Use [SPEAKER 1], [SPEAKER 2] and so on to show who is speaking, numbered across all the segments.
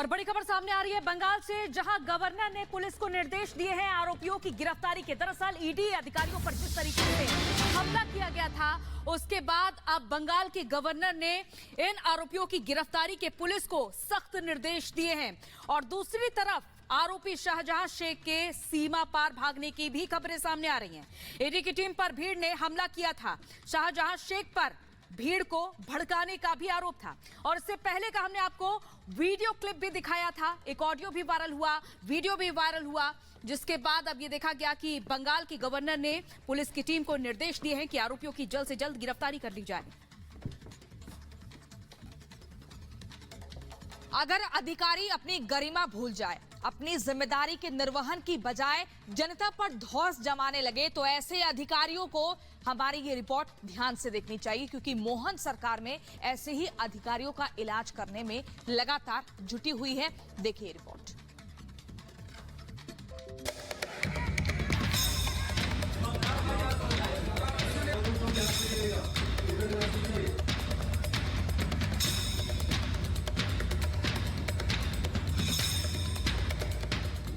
[SPEAKER 1] और बड़ी खबर सामने आ रही है बंगाल से, जहां गवर्नर ने पुलिस को निर्देश दिए हैं आरोपियों की गिरफ्तारी के। दरअसल ईडी अधिकारियों पर जिस तरीके से हमला किया गया था, उसके बाद अब बंगाल के गवर्नर ने इन आरोपियों की गिरफ्तारी के पुलिस को सख्त निर्देश दिए हैं। और दूसरी तरफ आरोपी शाहजहां शेख के सीमा पार भागने की भी खबरें सामने आ रही हैं। ईडी की टीम पर भीड़ ने हमला किया था। शाहजहां शेख पर भीड़ को भड़काने का भी आरोप था। और इससे पहले का हमने आपको वीडियो क्लिप भी दिखाया था, एक ऑडियो भी वायरल हुआ, वीडियो भी वायरल हुआ, जिसके बाद अब ये देखा गया कि बंगाल के गवर्नर ने पुलिस की टीम को निर्देश दिए हैं कि आरोपियों की जल्द से जल्द गिरफ्तारी कर ली जाए।
[SPEAKER 2] अगर अधिकारी अपनी गरिमा भूल जाए, अपनी जिम्मेदारी के निर्वहन की बजाय जनता पर धौंस जमाने लगे, तो ऐसे अधिकारियों को हमारी ये रिपोर्ट ध्यान से देखनी चाहिए, क्योंकि मोहन सरकार में ऐसे ही अधिकारियों का इलाज करने में लगातार जुटी हुई है। देखिए रिपोर्ट।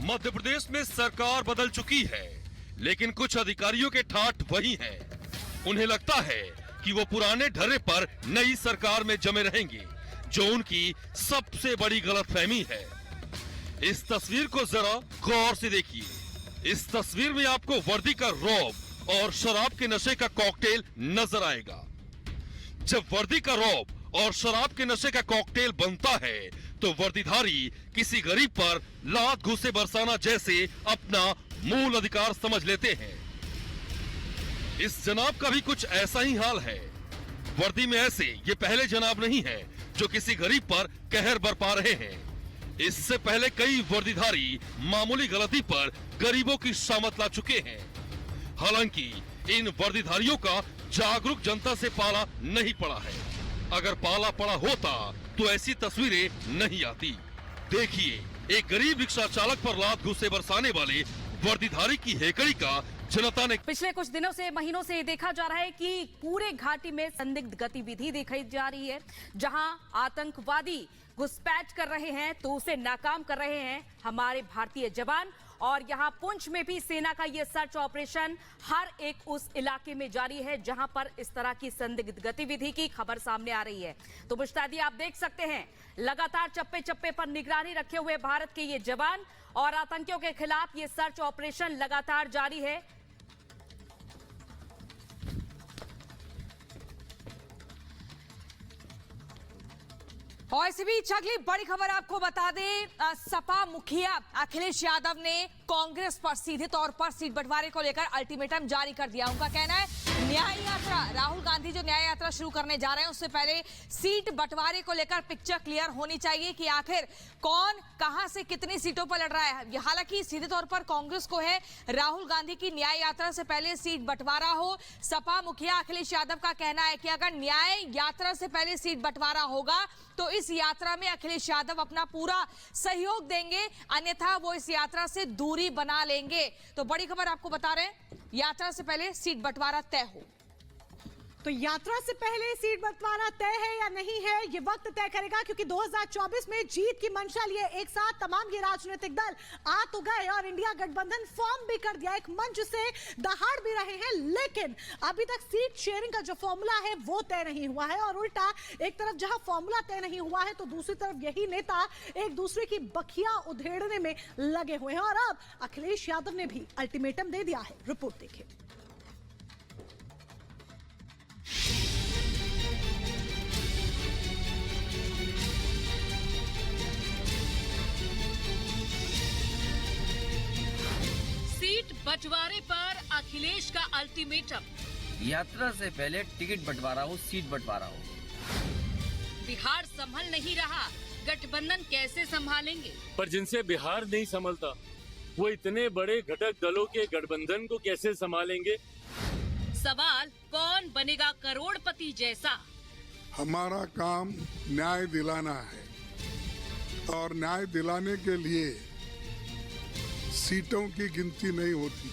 [SPEAKER 3] मध्य प्रदेश में सरकार बदल चुकी है, लेकिन कुछ अधिकारियों के ठाठ वही हैं। उन्हें लगता है कि वो पुराने ढर्रे पर नई सरकार में जमे रहेंगे, जो उनकी सबसे बड़ी गलतफहमी है। इस तस्वीर को जरा गौर से देखिए। इस तस्वीर में आपको वर्दी का रौब और शराब के नशे का कॉकटेल नजर आएगा। जब वर्दी का रौब और शराब के नशे का कॉकटेल बनता है, तो वर्दीधारी किसी गरीब पर लात घूसे बरसाना जैसे अपना मूल अधिकार समझ लेते हैं। इस जनाब का भी कुछ ऐसा ही हाल है। वर्दी में ऐसे ये पहले जनाब नहीं है जो किसी गरीब पर कहर बरपा रहे हैं। इससे पहले कई वर्दीधारी मामूली गलती पर गरीबों की शामत ला चुके हैं। हालांकि इन वर्दीधारियों का जागरूक जनता से पाला नहीं पड़ा है। अगर पाला पड़ा होता तो ऐसी तस्वीरें नहीं आती। देखिए, एक गरीब रिक्शा चालक पर लात घूसे बरसाने वाले वर्दीधारी की हेकड़ी का जनता ने
[SPEAKER 1] पिछले कुछ दिनों से, महीनों से देखा जा रहा है कि पूरे घाटी में संदिग्ध गतिविधि दिखाई जा रही है। जहां आतंकवादी घुसपैठ कर रहे हैं तो उसे नाकाम कर रहे हैं हमारे भारतीय जवान। और यहां पुंछ में भी सेना का यह सर्च ऑपरेशन हर एक उस इलाके में जारी है जहां पर इस तरह की संदिग्ध गतिविधि की खबर सामने आ रही है। तो मुश्तादी, आप देख सकते हैं लगातार चप्पे चप्पे पर निगरानी रखे हुए भारत के ये जवान, और आतंकियों के खिलाफ ये सर्च ऑपरेशन लगातार जारी है।
[SPEAKER 2] और इसी बीच अगली बड़ी खबर आपको बता दें, सपा मुखिया अखिलेश यादव ने कांग्रेस पर सीधे तौर पर सीट बंटवारे को लेकर अल्टीमेटम जारी कर दिया। उनका कहना है न्याय यात्रा, राहुल गांधी जो न्याय यात्रा शुरू करने जा रहे हैं, उससे पहले सीट बंटवारे को लेकर पिक्चर क्लियर होनी चाहिए कि आखिर कौन कहां से कितनी सीटों पर लड़ रहा है। हालांकि सीधे तौर पर कांग्रेस को है राहुल गांधी की न्याय यात्रा से पहले सीट बंटवारा हो। सपा मुखिया अखिलेश यादव का कहना है कि अगर न्याय यात्रा से पहले सीट बंटवारा होगा तो इस यात्रा में अखिलेश यादव अपना पूरा सहयोग देंगे, अन्यथा वो इस यात्रा से दूरी बना लेंगे। तो बड़ी खबर आपको बता रहे हैं, यात्रा से पहले सीट बंटवारा तय हो।
[SPEAKER 4] तो यात्रा से पहले सीट बंटवारा तय है या नहीं है, ये वक्त तय करेगा, क्योंकि 2024 में जीत की मंशा लिए एक साथ तमाम ये राजनीतिक दल आ तो गए और इंडिया गठबंधन फॉर्म भी कर दिया, एक मंच से दहाड़ भी रहे हैं। लेकिन अभी तक सीट शेयरिंग का जो फॉर्मूला है वो तय नहीं हुआ है। और उल्टा एक तरफ जहां फॉर्मूला तय नहीं हुआ है, तो दूसरी तरफ यही नेता एक दूसरे की बखिया उधेड़ने में लगे हुए हैं। और अब अखिलेश यादव ने भी अल्टीमेटम दे दिया है। रिपोर्ट देखिए।
[SPEAKER 1] बंटवारे पर अखिलेश का अल्टीमेटम।
[SPEAKER 5] यात्रा से पहले टिकट बंटवारा हो, सीट बंटवारा हो।
[SPEAKER 1] बिहार संभल नहीं रहा, गठबंधन कैसे संभालेंगे?
[SPEAKER 6] पर जिनसे बिहार नहीं संभलता, वो इतने बड़े घटक दलों के गठबंधन को कैसे संभालेंगे?
[SPEAKER 1] सवाल, कौन बनेगा करोड़पति जैसा?
[SPEAKER 7] हमारा काम न्याय दिलाना है, और न्याय दिलाने के लिए सीटों की गिनती नहीं होती।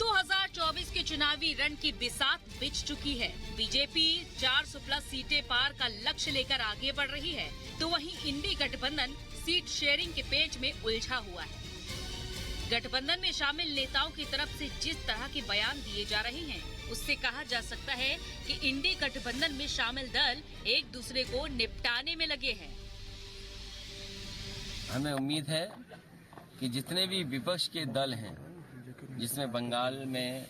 [SPEAKER 1] 2024 के चुनावी रण की बिसात बिछ चुकी है। बीजेपी 400 प्लस सीटें पार का लक्ष्य लेकर आगे बढ़ रही है, तो वहीं इंडी गठबंधन सीट शेयरिंग के पेच में उलझा हुआ है। गठबंधन में शामिल नेताओं की तरफ से जिस तरह के बयान दिए जा रहे हैं, उससे कहा जा सकता है कि इंडी गठबंधन में शामिल दल एक दूसरे को निपटाने में लगे हैं।
[SPEAKER 5] हमें उम्मीद है कि जितने भी विपक्ष के दल हैं, जिसमें बंगाल में